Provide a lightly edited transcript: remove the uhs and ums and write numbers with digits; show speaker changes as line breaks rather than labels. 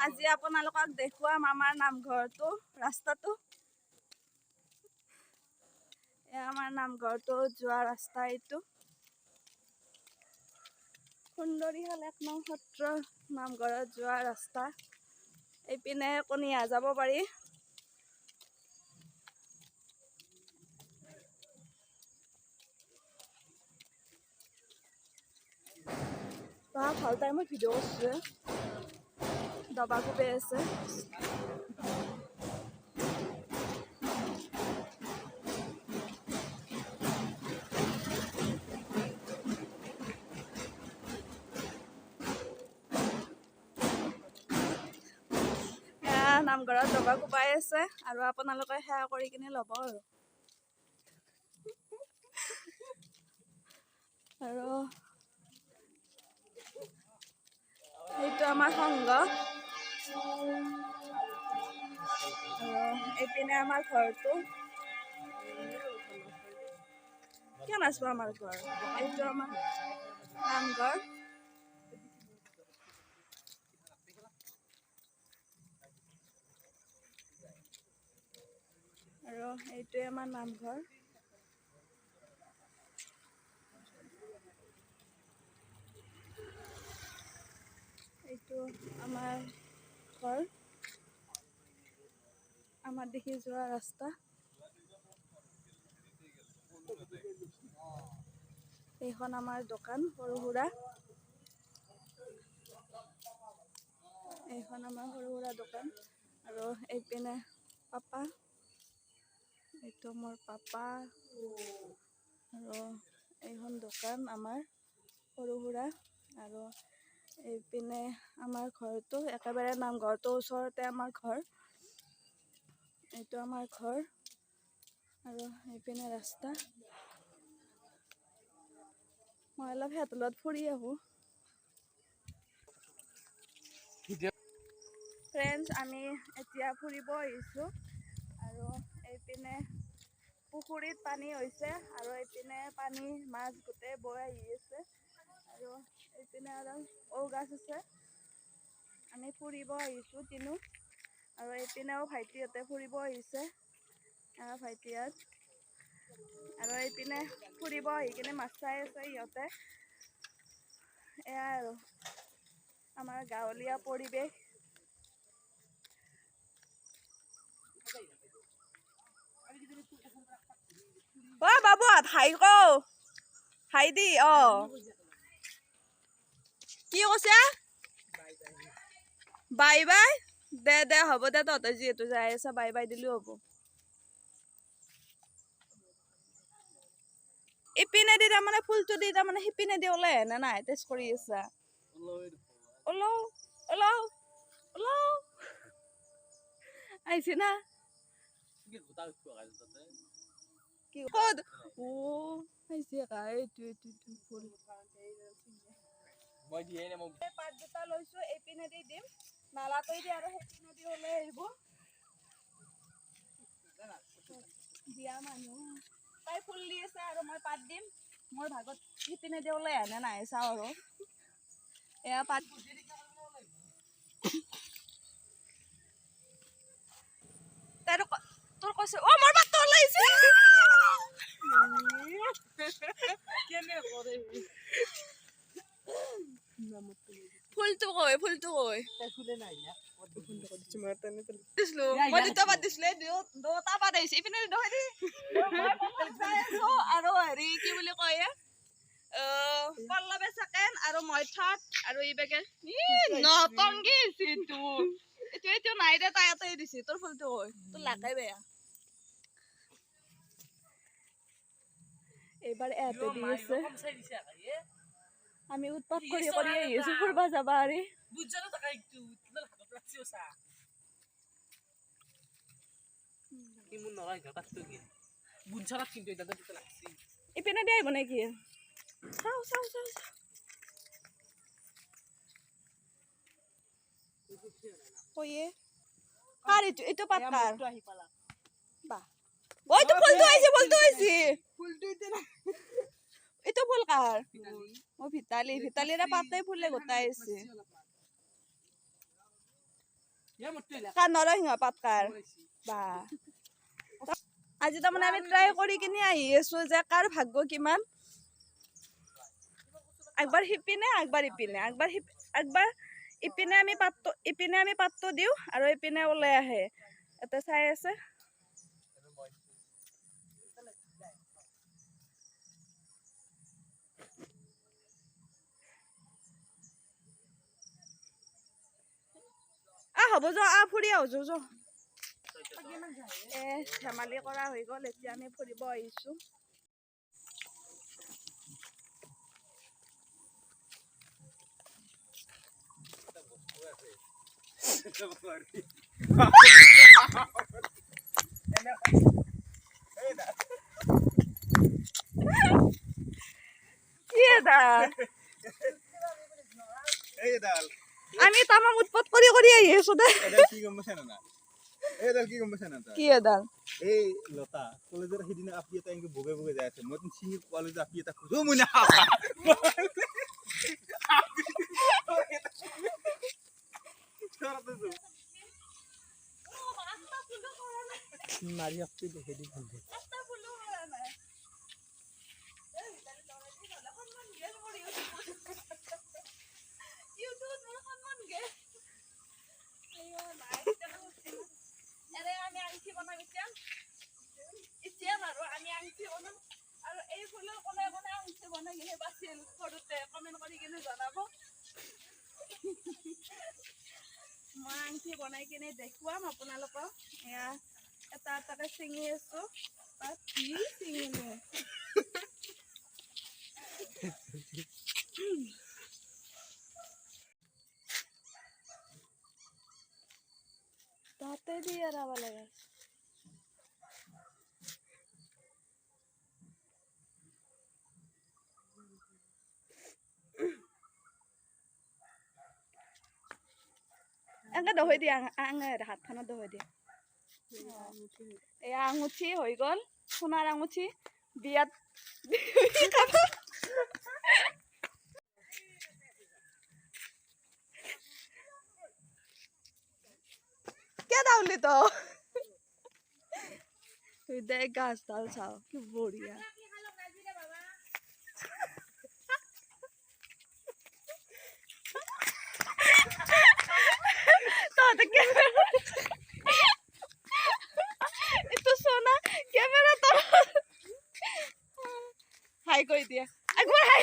আজি আপোনালোকক দেখুৱাম আমাৰ নামঘৰটো ৰাস্তাটো আমাৰ নামঘৰটো যোৱা ৰাস্তা এইটো সুন্দৰীহাল ১ নং সত্ৰ নামঘৰত যোৱা ৰাস্তা এইপিনে কণিয়া যাব পাৰি ভাল টাইমত ভিডিঅ' কৰিছে দবা কোবে আছে নামঘৰত দবা কোবাই আছে আৰু আপোনালোকে সেৱা কৰি কিনে ল'ব আৰু এইটো আমাৰ সংঘ আৰু এইপিনে আমাৰ ঘৰটো কিয় নাচব আমাৰ ঘৰ এইটো আমাৰ নামঘৰ আৰু এইটোৱে আমাৰ নামঘৰ এইটো আমাৰ ঘৰ আমাৰ দেখি যোৱা ৰাস্তা এইখন আমাৰ দোকান সৰু সুৰা এইখন আমাৰ সৰু সুৰা দোকান আৰু এইপিনে পাপা এইটো মোৰ পাপা আৰু এইখন দোকান আমাৰ সৰু সুৰা আৰু এইপিনে আমাৰ ঘৰটো একেবাৰে নামঘৰটোৰ ওচৰতে আমাৰ ঘৰ এইটো আমাৰ ঘৰ আৰু এইপিনে ৰাস্তা মই অলপ হেতলত ফুৰি আহোঁ ফ্ৰেণ্ডছ আমি এতিয়া ফুৰিব আহিছোঁ আৰু এইপিনে পুখুৰীত পানী হৈছে আৰু এইপিনে পানী মাছ গোটেই বৈ আহি আছে আৰু এইপিনে আৰু ঔ গাছ আছে আমি ফুৰিব আহিছোঁ তিনো আৰু এইপিনেও ভাইটিহঁতে ফুৰিব আহিছে ভাইটিহঁত আৰু এইপিনে ফুৰিব আহি কিনে মাছ চাই আছে সিহঁতে এয়া আৰু আমাৰ গাঁৱলীয়া পৰিৱেশ অ বাবুহঁত হাই কও হাই দি কি কৈছে বাই বাই দে দে হ'ব দে তহঁতে যিহেতু যাই আছা বাই বাই দিলেও হ'ব ইপিনে দি তাৰমানে ফুলটো দি তাৰমানে সিপিনে দি ওলাই আহে না নাই টেষ্ট কৰি আছা ওলাও ওলাও ওলাও আহিছে না কি ক'ত ও আহিছে এইটো ফুল মই দিয়ে না মই পাত দুটা লৈছো এইপিনে দি দিম নালাকৈ দি আৰু সেইপিনে দি ওলাই আহিব দিয়া মানুহ তাই ফুল দি আছে আৰু মই পাত দিম মোৰ ভাগত সিপিনে দি ওলাই আহে নাই চাওঁ আৰু এয়া পাত তাইৰ তোৰ কৈছে অ মোৰ পাতটো ওলাইছে ফুলটো কই ফুলে নাই না মই দুটা পাত দিছিলো দুটা পাত আহিছে ইপিনে আৰু হেৰি কি বুলি কয় পল্লৱে ছেকেণ্ড আৰু মই থাৰ্ড আৰু ই বেগে নটংগি এইটো নাই দে তাই এটাই দিছে তোৰ ফুলটো কই তোৰ লাগাই বেয়া এইবাৰ এতে দি আছে আমি উৎপাত কৰি কৰি আহিছো ফুৰবা যাবা আৰি বুঝছানা টাকা একটু তোর হাতত লাগছি ওসা কি মন নয় গাটাত তো কি বুঝছানা কিন্তু এটা তো লাগছি ইপিনে দেই বনে কি চাও কইয়ে কার এটা পাত কার আহি পালা বা ওই তো ফুলটো আইছে ফুলটো ইতে না এটা ফুল কার ও ভিতালিরা পাতাই ফুলে গোটাই আছে নৰসিংহ পাত কাৰ বা আজি তাৰমানে আমি ট্ৰাই কৰি কিনে আহি আছো যে কাৰ ভাগ্য কিমান একবাৰ সিপিনে একবাৰ ইপিনে আমি পাতটো দিওঁ আৰু ইপিনে ওলাই আহে এটা চাই আছে হ'ব যা ফুৰি আহো যো ধেমালি কৰা হৈ গ'ল এতিয়া আমি ফুৰিব আহিছো আমি তামাম উৎপাত কৰি আহি আছো দে কি গম পাইছা না কি এডাল এই লতা কলেজৰ সিদিনা আপি এটা এনেকে বগে বগে যাই আছে মই চিনি কলেজ আপি এটা খুজো মই না মাৰি আপি দেখে দি ভাল মই আংঠি বনাই কিনে দেখুৱাম আপোনালোকক এয়া এটা এটাকে চিঙি আছো কি চিঙিলো তাতে দিয়ে এৰাব লাগে এনেকে দহৈ দিয়া হাতখনত দহৈ দিয়া এয়া আঙুঠি হৈ গ'ল সোণাৰ আঙুঠি বিয়াত কে দাউলি তো দেখ গাছ ডাল চাও কি বঢ়িয়া itu Sona kamera to hai koi dia একবার হাই